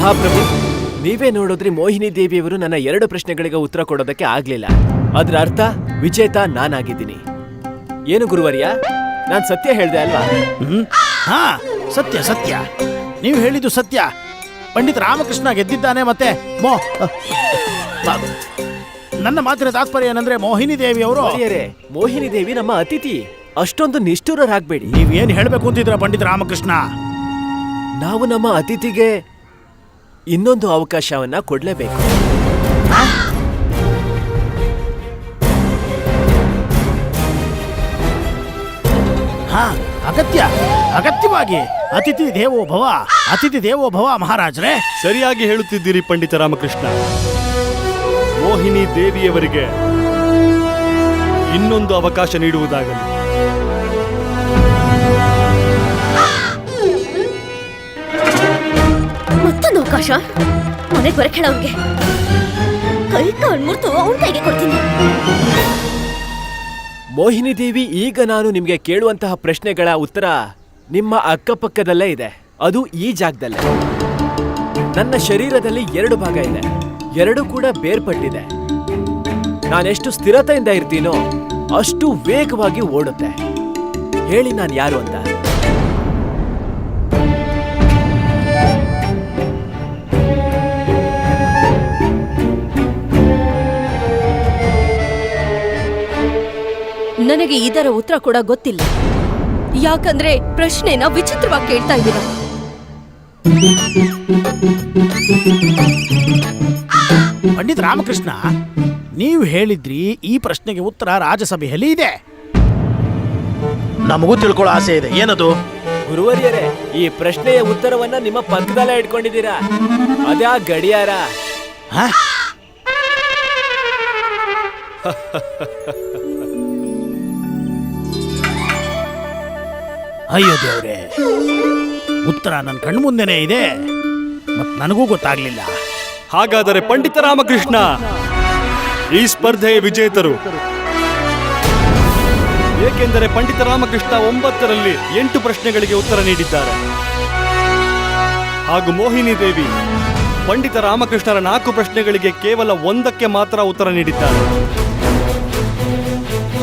ಮಹಾಪ್ರಭು, ನೀವೇ ನೋಡಿದ್ರಿ ಮೋಹಿನಿ ದೇವಿಯವರು ನನ್ನ 2 ಪ್ರಶ್ನೆಗಳಿಗೆ ಉತ್ತರ ಕೊಡೋದಕ್ಕೆ ಆಗ್ಲಿಲ್ಲ. ಅದರ ಅರ್ಥ ವಿಜೇತ ನಾನಾಗಿದ್ದೀನಿ. ಏನು ಗುರುವರ್ಯ, ನಾನ್ ಸತ್ಯ ಹೇಳ್ದೆ ಅಲ್ವಾ? ಹಾ, ಸತ್ಯ ಸತ್ಯ, ನೀವು ಹೇಳಿದ್ದು ಸತ್ಯ. ಪಂಡಿತ ರಾಮಕೃಷ್ಣ ಗೆದ್ದಿದ್ದಾನೆ. ಮತ್ತೆ ನನ್ನ ಮಾತಿನ ತಾತ್ಪರ್ಯ ಏನಂದ್ರೆ ಮೋಹಿನಿ ದೇವಿ ಅವರು ಮೋಹಿನಿ ದೇವಿ ನಮ್ಮ ಅತಿಥಿ, ಅಷ್ಟೊಂದು ನಿಷ್ಠುರರಾಗಬೇಡಿ. ನೀವೇನು ಹೇಳಬೇಕು ಅಂತಿದ್ರ ಪಂಡಿತ ರಾಮಕೃಷ್ಣ? ನಾವು ನಮ್ಮ ಅತಿಥಿಗೆ ಇನ್ನೊಂದು ಅವಕಾಶವನ್ನ ಕೊಡ್ಲೇಬೇಕು. ಹಾ, ಅಗತ್ಯವಾಗಿ ಅತಿಥಿ ದೇವೋ ಭವ, ಅತಿಥಿ ದೇವೋ ಭವ ಮಹಾರಾಜರೇ. ಸರಿಯಾಗಿ ಹೇಳುತ್ತಿದ್ದೀರಿ ಪಂಡಿತ ರಾಮಕೃಷ್ಣ. ಮೋಹಿನಿ ದೇವಿಯವರಿಗೆ ಇನ್ನೊಂದು ಅವಕಾಶ ನೀಡುವುದಾಗಲಿ. ಮತ್ತೊಂದು ಅವಕಾಶ? ಮನೆಗೆ ಬರಕ್ಕೆ ಹೇಳ ಅವ್ರಿಗೆ. ಕೈ ಕಾಲು ಮುರಿದು ಅವನ ಕೈಗೆ ಕೊಡ್ತೀನಿ. ಮೋಹಿನಿ ದೇವಿ, ಈಗ ನಾನು ನಿಮ್ಗೆ ಕೇಳುವಂತಹ ಪ್ರಶ್ನೆಗಳ ಉತ್ತರ ನಿಮ್ಮ ಅಕ್ಕಪಕ್ಕದಲ್ಲೇ ಇದೆ. ಅದು ಈ ಜಾಗದಲ್ಲೇ. ನನ್ನ ಶರೀರದಲ್ಲಿ 2 ಭಾಗ ಇದೆ, 2 ಕೂಡ ಬೇರ್ಪಟ್ಟಿದೆ. ನಾನೆಷ್ಟು ಸ್ಥಿರತೆಯಿಂದ ಇರ್ತೀನೋ ಅಷ್ಟು ವೇಗವಾಗಿ ಓಡುತ್ತೆ. ಹೇಳಿ ನಾನು ಯಾರು ಅಂತ. ನನಗೆ ಇದರ ಉತ್ತರ ಕೂಡ ಗೊತ್ತಿಲ್ಲ. ಯಾಕಂದ್ರೆ ಪ್ರಶ್ನೆನ ವಿಚಿತ್ರವಾಗಿ ಕೇಳ್ತಾ ಇದ್ದೀರ. ಪಂಡಿತ ರಾಮಕೃಷ್ಣ, ನೀವು ಹೇಳಿದ್ರಿ ಈ ಪ್ರಶ್ನೆಗೆ ಉತ್ತರ ರಾಜಸಭೆಯಲ್ಲಿ ಇದೆ. ನಮಗೂ ತಿಳ್ಕೊಳ್ಳೋ ಆಸೆ ಇದೆ. ಏನದು? ಗುರುವರ್ಯರೇ, ಈ ಪ್ರಶ್ನೆಯ ಉತ್ತರವನ್ನ ನಿಮ್ಮ ಪಕ್ಕದಲ್ಲೇ ಇಟ್ಕೊಂಡಿದ್ದೀರಾ. ಅದ್ಯಾ ಗಡಿಯಾರ? ಅಯ್ಯೋ ದೇವ್ರೆ, ಉತ್ತರ ನನ್ನ ಕಣ್ಣು ಮುಂದೆನೇ ಇದೆ, ಮತ್ ನನಗೂ ಗೊತ್ತಾಗ್ಲಿಲ್ಲ. ಹಾಗಾದರೆ ಪಂಡಿತ ರಾಮಕೃಷ್ಣ ಈ ಸ್ಪರ್ಧೆಯ ವಿಜೇತರು. ಏಕೆಂದರೆ ಪಂಡಿತ ರಾಮಕೃಷ್ಣ 9ರಲ್ಲಿ 8 ಪ್ರಶ್ನೆಗಳಿಗೆ ಉತ್ತರ ನೀಡಿದ್ದಾರೆ. ಹಾಗೂ ಮೋಹಿನಿ ದೇವಿ ಪಂಡಿತ ರಾಮಕೃಷ್ಣರ 4 ಪ್ರಶ್ನೆಗಳಿಗೆ ಕೇವಲ 1ಕ್ಕೆ ಮಾತ್ರ ಉತ್ತರ ನೀಡಿದ್ದಾರೆ.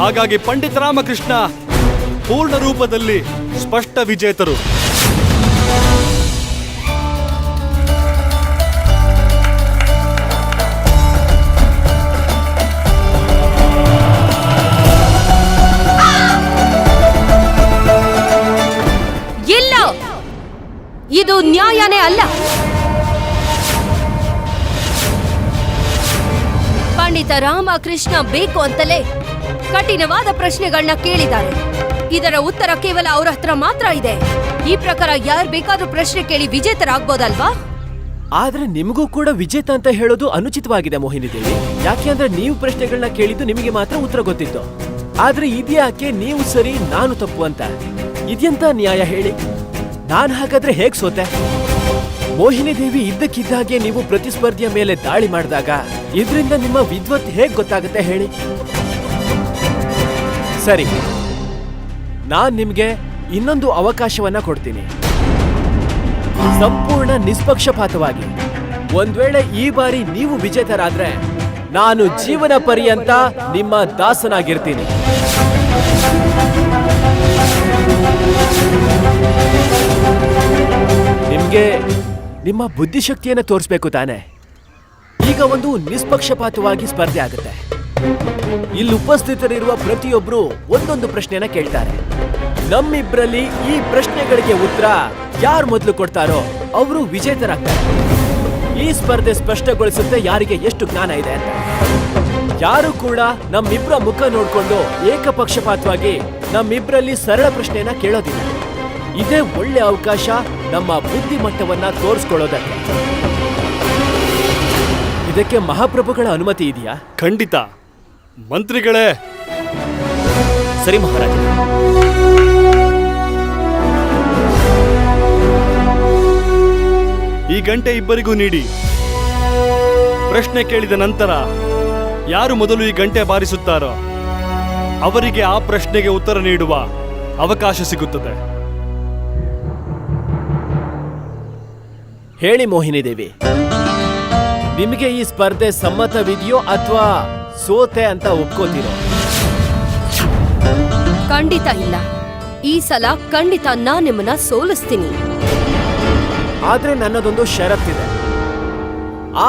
ಹಾಗಾಗಿ ಪಂಡಿತ ರಾಮಕೃಷ್ಣ ಪೂರ್ಣ ರೂಪದಲ್ಲಿ ಸ್ಪಷ್ಟ ವಿಜೇತರು. ಇಲ್ಲ, ಇದು ನ್ಯಾಯನೇ ಅಲ್ಲ. ಪಂಡಿತ ರಾಮಕೃಷ್ಣ ಬೇಕು ಅಂತಲೇ ಕಠಿಣವಾದ ಪ್ರಶ್ನೆಗಳನ್ನ ಕೇಳಿದ್ದಾರೆ. ಇದರ ಉತ್ತರ ಕೇವಲ ಅವ್ರ ಹತ್ರ ಮಾತ್ರ ಇದೆ. ಈ ಪ್ರಕಾರ ಯಾರು ಬೇಕಾದ್ರೂ ಪ್ರಶ್ನೆ ಕೇಳಿ ವಿಜೇತರಾಗ್ಬೋದಲ್ವಾ? ಆದ್ರೆ ನಿಮಗೂ ಕೂಡ ವಿಜೇತ ಅಂತ ಹೇಳೋದು ಅನುಚಿತವಾಗಿದೆ ಮೋಹಿನಿ ದೇವಿ. ಯಾಕೆ ಅಂದ್ರೆ ನೀವು ಪ್ರಶ್ನೆಗಳನ್ನ ಕೇಳಿದ್ದು ನಿಮಗೆ ಮಾತ್ರ ಉತ್ತರ ಗೊತ್ತಿತ್ತು. ಆದ್ರೆ ಇದ್ಯಾಕೆ ನೀವು ಸರಿ ನಾನು ತಪ್ಪು ಅಂತ? ಇದೆಂತ ನ್ಯಾಯ ಹೇಳಿ? ನಾನ್ ಹಾಗಾದ್ರೆ ಹೇಗ್ ಸೋತೆ? ಮೋಹಿನಿ ದೇವಿ ಇದ್ದಕ್ಕಿದ್ದಾಗೆ ನೀವು ಪ್ರತಿಸ್ಪರ್ಧಿಯ ಮೇಲೆ ದಾಳಿ ಮಾಡಿದಾಗ ಇದರಿಂದ ನಿಮ್ಮ ವಿದ್ವತ್ ಹೇಗ್ ಗೊತ್ತಾಗುತ್ತೆ ಹೇಳಿ? ಸರಿ, ನಾನ್ ನಿಮ್ಗೆ ಇನ್ನೊಂದು ಅವಕಾಶವನ್ನ ಕೊಡ್ತೀನಿ. ಸಂಪೂರ್ಣ ನಿಷ್ಪಕ್ಷಪಾತವಾಗಿ ಒಂದ್ ವೇಳೆ ಈ ಬಾರಿ ನೀವು ವಿಜೇತರಾದ್ರೆ ನಾನು ಜೀವನ ಪರ್ಯಂತ ನಿಮ್ಮ ದಾಸನಾಗಿರ್ತೀನಿ. ನಿಮ್ಗೆ ನಿಮ್ಮ ಬುದ್ಧಿಶಕ್ತಿಯನ್ನು ತೋರಿಸ್ಬೇಕು ತಾನೆ? ಈಗ ಒಂದು ನಿಷ್ಪಕ್ಷಪಾತವಾಗಿ ಸ್ಪರ್ಧೆ ಆಗುತ್ತೆ. ಇಲ್ಲಿ ಉಪಸ್ಥಿತರಿರುವ ಪ್ರತಿಯೊಬ್ರು ಒಂದೊಂದು ಪ್ರಶ್ನೆನ ಕೇಳ್ತಾರೆ. ನಮ್ಮಿಬ್ರಲ್ಲಿ ಈ ಪ್ರಶ್ನೆಗಳಿಗೆ ಉತ್ತರ ಯಾರು ಮೊದಲು ಕೊಡ್ತಾರೋ ಅವರು ವಿಜೇತರಾಗ್ತಾರೆ. ಈ ಸ್ಪರ್ಧೆ ಸ್ಪಷ್ಟಗೊಳಿಸುತ್ತೆ ಯಾರಿಗೆ ಎಷ್ಟು ಜ್ಞಾನ ಇದೆ ಅಂತ. ಯಾರು ಕೂಡ ನಮ್ಮಿಬ್ರ ಮುಖ ನೋಡ್ಕೊಂಡು ಏಕಪಕ್ಷಪಾತವಾಗಿ ನಮ್ಮಿಬ್ರಲ್ಲಿ ಸರಳ ಪ್ರಶ್ನೆಯನ್ನ ಕೇಳೋದಿಲ್ಲ. ಇದೇ ಒಳ್ಳೆ ಅವಕಾಶ ನಮ್ಮ ಬುದ್ಧಿಮಟ್ಟವನ್ನ ತೋರಿಸ್ಕೊಳ್ಳೋದಕ್ಕೆ. ಇದಕ್ಕೆ ಮಹಾಪ್ರಭುಗಳ ಅನುಮತಿ ಇದೆಯಾ? ಖಂಡಿತ. ಮಂತ್ರಿಗಳೇ. ಸರಿ ಮಹಾರಾಜ. ಈ ಗಂಟೆ ಇಬ್ಬರಿಗೂ ನೀಡಿ. ಪ್ರಶ್ನೆ ಕೇಳಿದ ನಂತರ ಯಾರು ಮೊದಲು ಈ ಗಂಟೆ ಬಾರಿಸುತ್ತಾರೋ ಅವರಿಗೆ ಆ ಪ್ರಶ್ನೆಗೆ ಉತ್ತರ ನೀಡುವ ಅವಕಾಶ ಸಿಗುತ್ತದೆ. ಹೇಳಿ ಮೋಹಿನಿ ದೇವಿ, ನಿಮಗೆ ಈ ಸ್ಪರ್ಧೆ ಸಮ್ಮತವಿದೆಯೋ ಅಥವಾ ಸೋತೆ ಅಂತ ಒಪ್ಕೋತೀರೋ? ಖಂಡಿತ ಇಲ್ಲ. ಈ ಸಲ ಖಂಡಿತ ನಾನ್ ನಿಮ್ಮನ್ನ ಸೋಲಿಸ್ತೀನಿ. ಆದ್ರೆ ನನ್ನದೊಂದು ಷರತ್ತಿದೆ.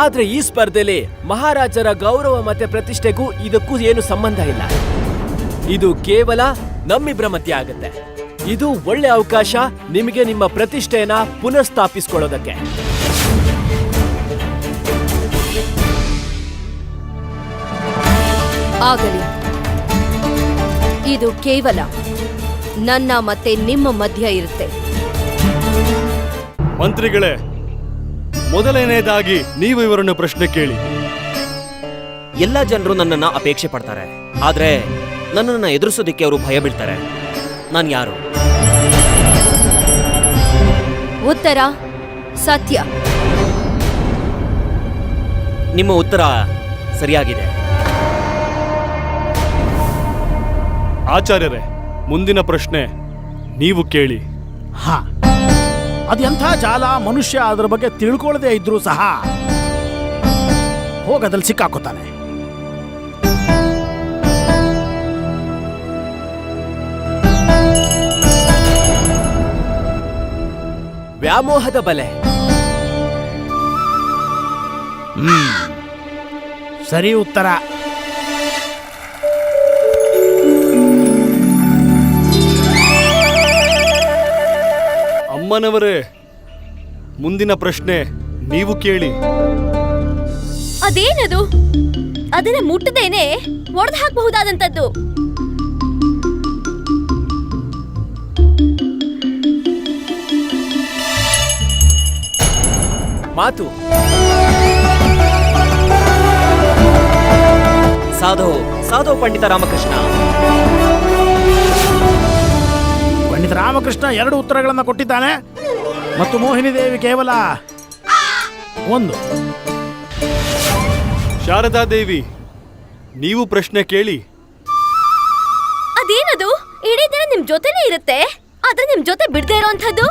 ಆದ್ರೆ ಈ ಸ್ಪರ್ಧೆಲಿ ಮಹಾರಾಜರ ಗೌರವ ಮತ್ತೆ ಪ್ರತಿಷ್ಠೆಗೂ ಇದಕ್ಕೂ ಏನು ಸಂಬಂಧ ಇಲ್ಲ. ಇದು ಕೇವಲ ನಮ್ಮಿಬ್ಬರ ಮಧ್ಯೆ ಆಗುತ್ತೆ. ಇದು ಒಳ್ಳೆ ಅವಕಾಶ ನಿಮಗೆ ನಿಮ್ಮ ಪ್ರತಿಷ್ಠೆಯನ್ನ ಪುನಃಸ್ಥಾಪಿಸ್ಕೊಳ್ಳೋದಕ್ಕೆ. ಆಗಲಿ, ಇದು ಕೇವಲ ನನ್ನ ಮತ್ತೆ ನಿಮ್ಮ ಮಧ್ಯ ಇರುತ್ತೆ. ಮಂತ್ರಿಗಳೇ, ಮೊದಲನೆಯದಾಗಿ ನೀವು ಇವರನ್ನು ಪ್ರಶ್ನೆ ಕೇಳಿ. ಎಲ್ಲ ಜನರು ನನ್ನನ್ನ ಅಪೇಕ್ಷೆ ಪಡ್ತಾರೆ, ಆದ್ರೆ ನನ್ನನ್ನ ಎದುರಿಸೋದಿಕ್ಕೆ ಅವರು ಭಯ ಬೀಳ್ತಾರೆ. ನಾನು ಯಾರು? ಉತ್ತರ ಸತ್ಯ. ನಿಮ್ಮ ಉತ್ತರ ಸರಿಯಾಗಿದೆ. ಆಚಾರ್ಯರೇ, ಮುಂದಿನ ಪ್ರಶ್ನೆ ನೀವು ಕೇಳಿ. ಹಾ, ಅದೆಂಥ ಜಾಲ. ಮನುಷ್ಯ ಅದರ ಬಗ್ಗೆ ತಿಳ್ಕೊಳ್ಳದೆ ಇದ್ರೂ ಸಹ ಹೋಗದಲ್ಲಿ ಸಿಕ್ಕಾಕೋತಾನೆ. ವ್ಯಾಮೋಹದ ಬಲೆ. ಸರಿ ಉತ್ತರ. ಅಮ್ಮನವರೇ, ಮುಂದಿನ ಪ್ರಶ್ನೆ ನೀವು ಕೇಳಿ. ಅದೇನದು? ಅದನ್ನ ಮುಟ್ಟದೇನೆ ಒಡೆದು ಹಾಕಬಹುದಾದಂತದ್ದು. ಮಾತು. ಸಾಧು ಸಾಧು ಪಂಡಿತ ರಾಮಕೃಷ್ಣ. ಪಂಡಿತ ರಾಮಕೃಷ್ಣ 2 ಉತ್ತರಗಳನ್ನು ಕೊಟ್ಟಿದ್ದಾನೆ ಮತ್ತು ಮೋಹಿನಿ ದೇವಿ ಕೇವಲ 1. ಶಾರದಾ ದೇವಿ, ನೀವು ಪ್ರಶ್ನೆ ಕೇಳಿ. ಅದೇನದು? ಇಡೀ ದಿನ ನಿಮ್ ಜೊತೆನೇ ಇರುತ್ತೆ, ಆದ್ರೆ ನಿಮ್ ಜೊತೆ ಬಿಡದೇ ಇರೋಂಥದ್ದು.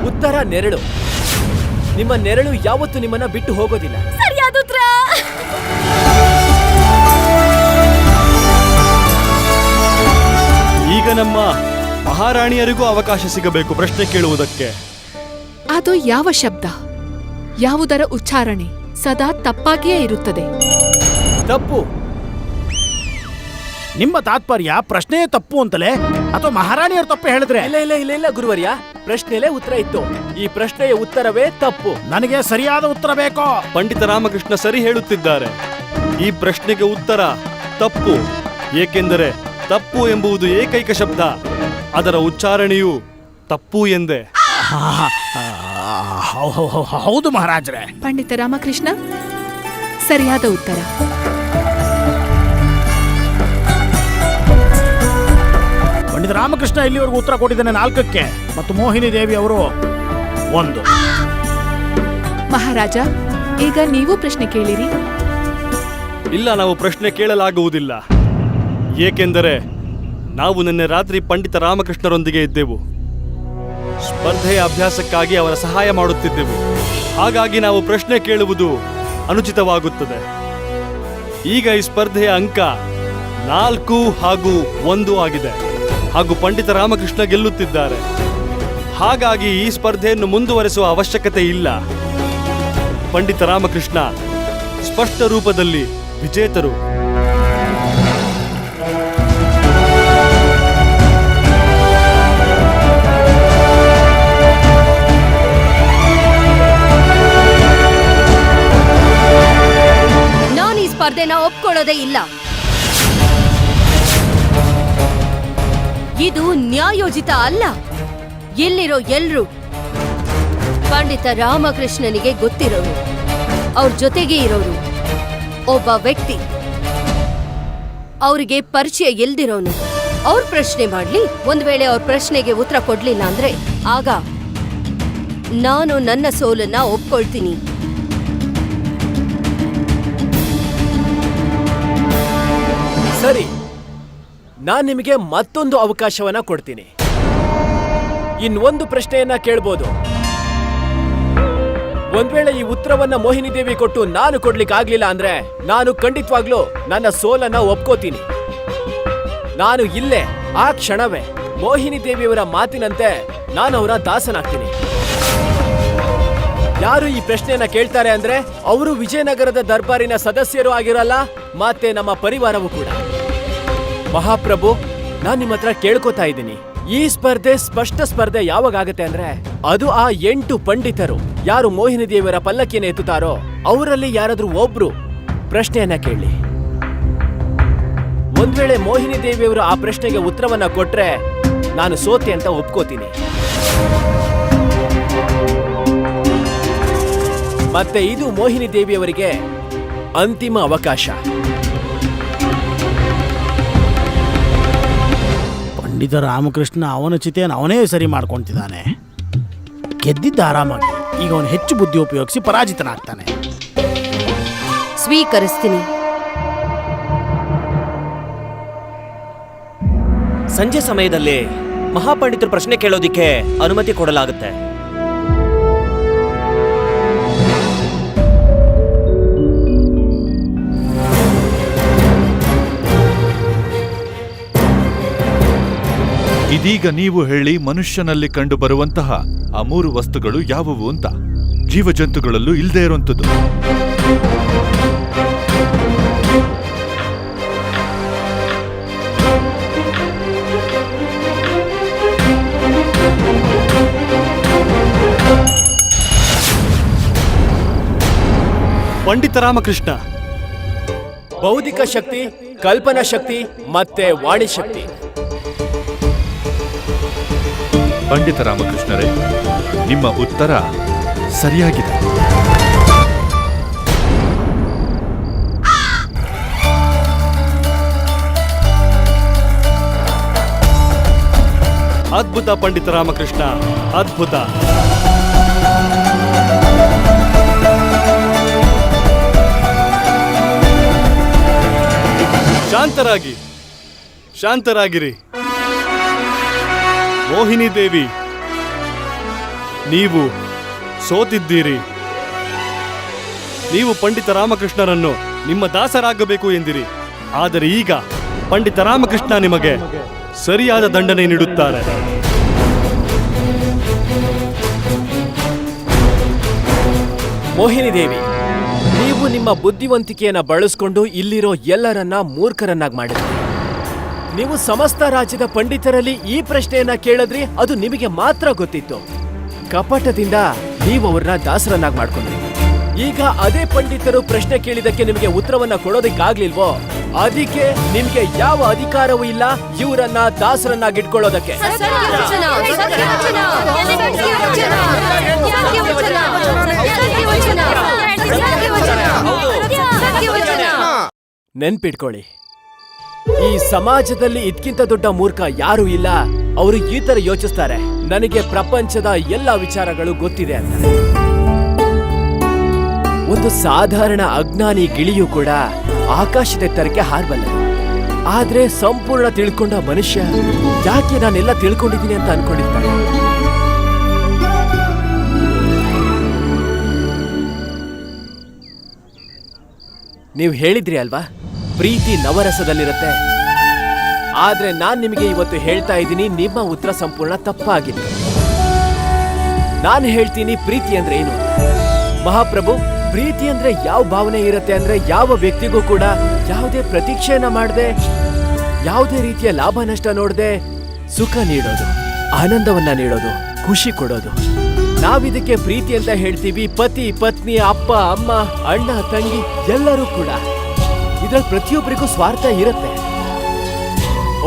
ಉತ್ತರ ನೆರಳು. ನಿಮ್ಮ ನೆರಳು ಯಾವತ್ತೂ ನಿಮ್ಮನ್ನ ಬಿಟ್ಟು ಹೋಗೋದಿಲ್ಲ. ಸರಿಯಾದ ಉತ್ತರ. ಈಗ ನಮ್ಮ ಮಹಾರಾಣಿಯರಿಗೂ ಅವಕಾಶ ಸಿಗಬೇಕು ಪ್ರಶ್ನೆ ಕೇಳುವುದಕ್ಕೆ. ಅದು ಯಾವ ಶಬ್ದ, ಯಾವುದರ ಉಚ್ಚಾರಣೆ ಸದಾ ತಪ್ಪಾಗಿಯೇ ಇರುತ್ತದೆ. ತಪ್ಪು. ನಿಮ್ಮ ತಾತ್ಪರ್ಯ ಪ್ರಶ್ನೆಯೇ ತಪ್ಪು ಅಂತಲೇ ಅಥವಾ ಮಹಾರಾಣಿಯರು ತಪ್ಪು ಹೇಳಿದ್ರೆ? ಇಲ್ಲ ಇಲ್ಲ ಇಲ್ಲ ಇಲ್ಲ ಗುರುವರ್ಯ, ಪ್ರಶ್ನೆಲೇ ಉತ್ತರ ಇತ್ತು. ಈ ಪ್ರಶ್ನೆಯ ಉತ್ತರವೇ ತಪ್ಪು. ನನಗೆ ಸರಿಯಾದ ಉತ್ತರ ಬೇಕೋ? ಪಂಡಿತ ರಾಮಕೃಷ್ಣ ಸರಿ ಹೇಳುತ್ತಿದ್ದಾರೆ. ಈ ಪ್ರಶ್ನೆಗೆ ಉತ್ತರ ತಪ್ಪು. ಏಕೆಂದರೆ ತಪ್ಪು ಎಂಬುದು ಏಕೈಕ ಶಬ್ದ, ಅದರ ಉಚ್ಚಾರಣೆಯು ತಪ್ಪು ಎಂದೇ. ಹೌದು ಮಹಾರಾಜರೇ. ಪಂಡಿತ ರಾಮಕೃಷ್ಣ, ಸರಿಯಾದ ಉತ್ತರ. ಪಂಡಿತ ರಾಮಕೃಷ್ಣ ಇಲ್ಲಿವರೆಗೂ ಉತ್ತರ ಕೊಟ್ಟಿದ್ದಾನೆ 4ಕ್ಕೆ ಮತ್ತು ಮೋಹಿನಿ ದೇವಿ ಅವರು 1. ಮಹಾರಾಜ, ಈಗ ನೀವು ಪ್ರಶ್ನೆ ಕೇಳಿರಿ. ಇಲ್ಲ, ನಾವು ಪ್ರಶ್ನೆ ಕೇಳಲಾಗುವುದಿಲ್ಲ. ಏಕೆಂದರೆ ನಾವು ನಿನ್ನೆ ರಾತ್ರಿ ಪಂಡಿತ ರಾಮಕೃಷ್ಣರೊಂದಿಗೆ ಇದ್ದೆವು. ಸ್ಪರ್ಧೆಯ ಅಭ್ಯಾಸಕ್ಕಾಗಿ ಅವರ ಸಹಾಯ ಮಾಡುತ್ತಿದ್ದೆವು. ಹಾಗಾಗಿ ನಾವು ಪ್ರಶ್ನೆ ಕೇಳುವುದು ಅನುಚಿತವಾಗುತ್ತದೆ. ಈಗ ಈ ಸ್ಪರ್ಧೆಯ ಅಂಕ 4 ಹಾಗೂ 1 ಆಗಿದೆ ಹಾಗೂ ಪಂಡಿತ ರಾಮಕೃಷ್ಣ ಗೆಲ್ಲುತ್ತಿದ್ದಾರೆ. ಹಾಗಾಗಿ ಈ ಸ್ಪರ್ಧೆಯನ್ನು ಮುಂದುವರೆಸುವ ಅವಶ್ಯಕತೆ ಇಲ್ಲ. ಪಂಡಿತ ರಾಮಕೃಷ್ಣ ಸ್ಪಷ್ಟ ರೂಪದಲ್ಲಿ ವಿಜೇತರು. ನಾನು ಈ ಸ್ಪರ್ಧೆನ ಒಪ್ಕೊಳ್ಳೋದೇ ಇಲ್ಲ. ಇದು ನ್ಯಾಯೋಚಿತ ಅಲ್ಲ. ಎಲ್ಲಿರೋ ಎಲ್ರು ಪಂಡಿತ ರಾಮಕೃಷ್ಣನಿಗೆ ಗೊತ್ತಿರೋರು, ಅವ್ರ ಜೊತೆಗೆ ಇರೋರು. ಒಬ್ಬ ವ್ಯಕ್ತಿ ಅವರಿಗೆ ಪರಿಚಯ ಇಲ್ದಿರೋನು ಅವ್ರ ಪ್ರಶ್ನೆ ಮಾಡ್ಲಿ. ಒಂದ್ ವೇಳೆ ಅವ್ರ ಪ್ರಶ್ನೆಗೆ ಉತ್ತರ ಕೊಡ್ಲಿಲ್ಲ ಅಂದ್ರೆ ಆಗ ನಾನು ನನ್ನ ಸೋಲನ್ನ ಒಪ್ಕೊಳ್ತೀನಿ. ಸರಿ, ನಾನ್ ನಿಮಗೆ ಮತ್ತೊಂದು ಅವಕಾಶವನ್ನ ಕೊಡ್ತೀನಿ. ಇನ್ನೊಂದು ಪ್ರಶ್ನೆಯನ್ನ ಕೇಳ್ಬೋದು. ಒಂದ್ ವೇಳೆ ಈ ಉತ್ತರವನ್ನ ಮೋಹಿನಿ ದೇವಿ ಕೊಟ್ಟು ನಾನು ಕೊಡ್ಲಿಕ್ಕಾಗ್ಲಿಲ್ಲ ಅಂದ್ರೆ ನಾನು ಖಂಡಿತವಾಗ್ಲೂ ನನ್ನ ಸೋಲನ್ನ ಒಪ್ಕೋತೀನಿ. ನಾನು ಇಲ್ಲೇ ಆ ಕ್ಷಣವೇ ಮೋಹಿನಿ ದೇವಿಯವರ ಮಾತಿನಂತೆ ನಾನು ಅವರ ದಾಸನಾಗ್ತೀನಿ. ಯಾರು ಈ ಪ್ರಶ್ನೆಯನ್ನ ಕೇಳ್ತಾರೆ ಅಂದ್ರೆ ಅವರು ವಿಜಯನಗರದ ದರ್ಬಾರಿನ ಸದಸ್ಯರು ಆಗಿರಲ್ಲ, ಮತ್ತೆ ನಮ್ಮ ಪರಿವಾರವೂ ಕೂಡ. ಮಹಾಪ್ರಭು, ನಾನ್ ನಿಮ್ಮ ಹತ್ರ ಕೇಳ್ಕೊತಾ ಇದ್ದೀನಿ, ಈ ಸ್ಪರ್ಧೆ ಸ್ಪಷ್ಟ ಸ್ಪರ್ಧೆ ಯಾವಾಗ ಆಗತ್ತೆ ಅಂದ್ರೆ ಅದು ಆ 8 ಪಂಡಿತರು ಯಾರು ಮೋಹಿನಿ ದೇವಿಯರ ಪಲ್ಲಕ್ಕಿಯನ್ನು ಎತ್ತುತ್ತಾರೋ ಅವರಲ್ಲಿ ಯಾರಾದ್ರೂ ಒಬ್ರು ಪ್ರಶ್ನೆಯನ್ನ ಕೇಳಿ. ಒಂದ್ ವೇಳೆ ಮೋಹಿನಿ ದೇವಿಯವರು ಆ ಪ್ರಶ್ನೆಗೆ ಉತ್ತರವನ್ನ ಕೊಟ್ರೆ ನಾನು ಸೋತೆ ಅಂತ ಒಪ್ಕೋತೀನಿ. ಮತ್ತೆ ಇದು ಮೋಹಿನಿ ದೇವಿಯವರಿಗೆ ಅಂತಿಮ ಅವಕಾಶ. ಪಂಡಿತ ರಾಮಕೃಷ್ಣ ಅವನ ಚಿತೆಯನ್ನು ಅವನೇ ಸರಿ ಮಾಡ್ಕೊಂತಿದ್ದಾನೆ. ಗೆದ್ದಿದ್ದ ಆರಾಮಾಗಿ, ಈಗ ಅವನು ಹೆಚ್ಚು ಬುದ್ಧಿ ಉಪಯೋಗಿಸಿ ಪರಾಜಿತನಾಗ್ತಾನೆ. ಸ್ವೀಕರಿಸ್ತೀನಿ. ಸಂಜೆ ಸಮಯದಲ್ಲಿ ಮಹಾಪಂಡಿತರು ಪ್ರಶ್ನೆ ಕೇಳೋದಿಕ್ಕೆ ಅನುಮತಿ ಕೊಡಲಾಗುತ್ತೆ. ಇದೀಗ ನೀವು ಹೇಳಿ, ಮನುಷ್ಯನಲ್ಲಿ ಕಂಡುಬರುವಂತಹ ಆ 3 ವಸ್ತುಗಳು ಯಾವುವು ಅಂತ, ಜೀವಜಂತುಗಳಲ್ಲೂ ಇಲ್ಲದೆ ಇರುವಂಥದ್ದು. ಪಂಡಿತ ರಾಮಕೃಷ್ಣ, ಬೌದ್ಧಿಕ ಶಕ್ತಿ, ಕಲ್ಪನಾ ಶಕ್ತಿ ಮತ್ತೆ ವಾಣಿ ಶಕ್ತಿ. ಪಂಡಿತ ರಾಮಕೃಷ್ಣರೇ, ನಿಮ್ಮ ಉತ್ತರ ಸರಿಯಾಗಿದೆ. ಅದ್ಭುತ ಪಂಡಿತ ರಾಮಕೃಷ್ಣ, ಅದ್ಭುತ. ಶಾಂತರಾಗಿರಿ. ಮೋಹಿನಿ ದೇವಿ, ನೀವು ಸೋತಿದ್ದೀರಿ. ನೀವು ಪಂಡಿತ ರಾಮಕೃಷ್ಣರನ್ನು ನಿಮ್ಮ ದಾಸರಾಗಬೇಕು ಎಂದಿರಿ. ಆದರೆ ಈಗ ಪಂಡಿತ ರಾಮಕೃಷ್ಣ ನಿಮಗೆ ಸರಿಯಾದ ದಂಡನೆ ನೀಡುತ್ತಾರೆ. ಮೋಹಿನಿ ದೇವಿ, ನೀವು ನಿಮ್ಮ ಬುದ್ಧಿವಂತಿಕೆಯನ್ನ ಬಳಸ್ಕೊಂಡು ಇಲ್ಲಿರೋ ಎಲ್ಲರನ್ನ ಮೂರ್ಖರನ್ನಾಗಿ ಮಾಡಿದ್ರಿ. ನೀವು ಸಮಸ್ತ ರಾಜ್ಯದ ಪಂಡಿತರಲ್ಲಿ ಈ ಪ್ರಶ್ನೆಯನ್ನ ಕೇಳಿದ್ರಿ, ಅದು ನಿಮಗೆ ಮಾತ್ರ ಗೊತ್ತಿತ್ತು. ಕಪಟದಿಂದ ನೀವು ಅವ್ರನ್ನ ದಾಸರನ್ನಾಗಿ ಮಾಡ್ಕೊಂಡ್ರಿ. ಈಗ ಅದೇ ಪಂಡಿತರು ಪ್ರಶ್ನೆ ಕೇಳಿದಕ್ಕೆ ನಿಮಗೆ ಉತ್ತರವನ್ನ ಕೊಡೋದಿಕ್ಕಾಗ್ಲಿಲ್ವೋ, ಅದಕ್ಕೆ ನಿಮ್ಗೆ ಯಾವ ಅಧಿಕಾರವೂ ಇಲ್ಲ ಇವರನ್ನ ದಾಸರನ್ನಾಗಿ ಇಟ್ಕೊಳ್ಳೋದಕ್ಕೆ. ನೆನ್ಪಿಟ್ಕೊಳ್ಳಿ, ಈ ಸಮಾಜದಲ್ಲಿ ಇದಕ್ಕಿಂತ ದೊಡ್ಡ ಮೂರ್ಖ ಯಾರೂ ಇಲ್ಲ. ಅವರು ಈ ತರ ಯೋಚಿಸ್ತಾರೆ, ನನಗೆ ಪ್ರಪಂಚದ ಎಲ್ಲ ವಿಚಾರಗಳು ಗೊತ್ತಿದೆ ಅಂತ. ಒಂದು ಸಾಧಾರಣ ಅಜ್ಞಾನಿ ಗಿಳಿಯೂ ಕೂಡ ಆಕಾಶದೆತ್ತರಕ್ಕೆ ಹಾರಬಲ್ಲದು. ಆದ್ರೆ ಸಂಪೂರ್ಣ ತಿಳ್ಕೊಂಡ ಮನುಷ್ಯ ಯಾಕೆ ನಾನೆಲ್ಲ ತಿಳ್ಕೊಂಡಿದ್ದೀನಿ ಅಂತ ಅನ್ಕೊಂಡಿರ್ತಾನೆ. ನೀವು ಹೇಳಿದ್ರಿ ಅಲ್ವಾ, ಪ್ರೀತಿ ನವರಸದಲ್ಲಿರುತ್ತೆ. ಆದ್ರೆ ನಾನ್ ನಿಮಗೆ ಇವತ್ತು ಹೇಳ್ತಾ ಇದ್ದೀನಿ, ನಿಮ್ಮ ಉತ್ತರ ಸಂಪೂರ್ಣ ತಪ್ಪಾಗಿದೆ. ನಾನು ಹೇಳ್ತೀನಿ ಪ್ರೀತಿ ಅಂದ್ರೆ ಏನು. ಮಹಾಪ್ರಭು, ಪ್ರೀತಿ ಅಂದ್ರೆ ಯಾವ ಭಾವನೆ ಇರುತ್ತೆ ಅಂದ್ರೆ ಯಾವ ವ್ಯಕ್ತಿಗೂ ಕೂಡ ಯಾವುದೇ ಪ್ರತೀಕ್ಷೆಯನ್ನ ಮಾಡದೆ, ಯಾವುದೇ ರೀತಿಯ ಲಾಭ ನಷ್ಟ ನೋಡದೆ ಸುಖ ನೀಡೋದು, ಆನಂದವನ್ನ ನೀಡೋದು, ಖುಷಿ ಕೊಡೋದು. ನಾವಿದಕ್ಕೆ ಪ್ರೀತಿ ಅಂತ ಹೇಳ್ತೀವಿ. ಪತಿ, ಪತ್ನಿ, ಅಪ್ಪ, ಅಮ್ಮ, ಅಣ್ಣ, ತಂಗಿ ಎಲ್ಲರೂ ಕೂಡ ಇದ್ರಲ್ಲಿ ಪ್ರತಿಯೊಬ್ಬರಿಗೂ ಸ್ವಾರ್ಥ ಇರುತ್ತೆ.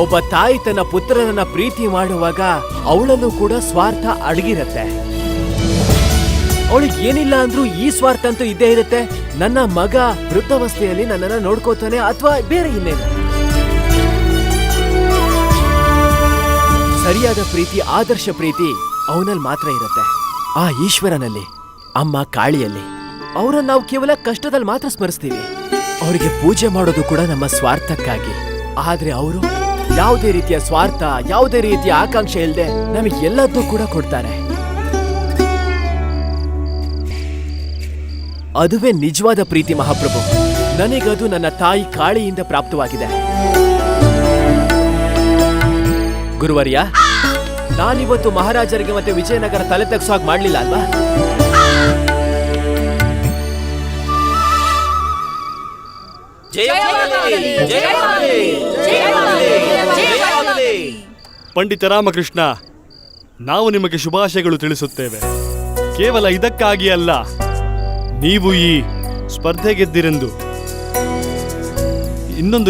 ಒಬ್ಬ ತಾಯಿ ತನ್ನ ಪುತ್ರನನ್ನ ಪ್ರೀತಿ ಮಾಡುವಾಗ ಅವಳಲ್ಲೂ ಕೂಡ ಸ್ವಾರ್ಥ ಅಡಗಿರತ್ತೆ. ಅವಳಿಗೆ ಏನಿಲ್ಲ ಅಂದ್ರೂ ಈ ಸ್ವಾರ್ಥ ಅಂತೂ ಇದ್ದೇ ಇರುತ್ತೆ. ನನ್ನ ಮಗ ವೃದ್ಧಾವಸ್ಥೆಯಲ್ಲಿ ನನ್ನನ್ನ ನೋಡ್ಕೋತಾನೆ ಅಥವಾ ಬೇರೆ ಇನ್ನೇನು. ಸರಿಯಾದ ಪ್ರೀತಿ, ಆದರ್ಶ ಪ್ರೀತಿ ಅವನಲ್ಲಿ ಮಾತ್ರ ಇರುತ್ತೆ. ಆ ಈಶ್ವರನಲ್ಲಿ, ಅಮ್ಮ ಕಾಳಿಯಲ್ಲಿ. ಅವರನ್ನು ನಾವು ಕೇವಲ ಕಷ್ಟದಲ್ಲಿ ಮಾತ್ರ ಸ್ಮರಿಸ್ತೀವಿ. ಅವರಿಗೆ ಪೂಜೆ ಮಾಡೋದು ಕೂಡ ನಮ್ಮ ಸ್ವಾರ್ಥಕ್ಕಾಗಿ. ಆದ್ರೆ ಅವರು ಯಾವುದೇ ರೀತಿಯ ಸ್ವಾರ್ಥ, ಯಾವುದೇ ರೀತಿಯ ಆಕಾಂಕ್ಷೆ ಇಲ್ಲದೆ ನಮಗೆ ಎಲ್ಲದೂ ಕೂಡ ಕೊಡ್ತಾರೆ. ಅದುವೇ ನಿಜವಾದ ಪ್ರೀತಿ ಮಹಾಪ್ರಭು. ನನಗದು ನನ್ನ ತಾಯಿ ಕಾಳಿಯಿಂದ ಪ್ರಾಪ್ತವಾಗಿದೆ. ಗುರುವರ್ಯ, ನಾನಿವತ್ತು ಮಹಾರಾಜರಿಗೆ ಮತ್ತೆ ವಿಜಯನಗರ ತಲೆ ತಗ್ಸಾಗ್ ಮಾಡ್ಲಿಲ್ಲ ಅಲ್ವಾ? ಪಂಡಿತ ರಾಮಕೃಷ್ಣ, ನಾವು ನಿಮಗೆ ಶುಭಾಶಯಗಳು ತಿಳಿಸುತ್ತೇವೆ. ಕೇವಲ ಇದಕ್ಕಾಗಿ ಅಲ್ಲ, ನೀವು ಈ ಸ್ಪರ್ಧೆ ಗೆದ್ದಿರೆಂದು ಇನ್ನೊಂದು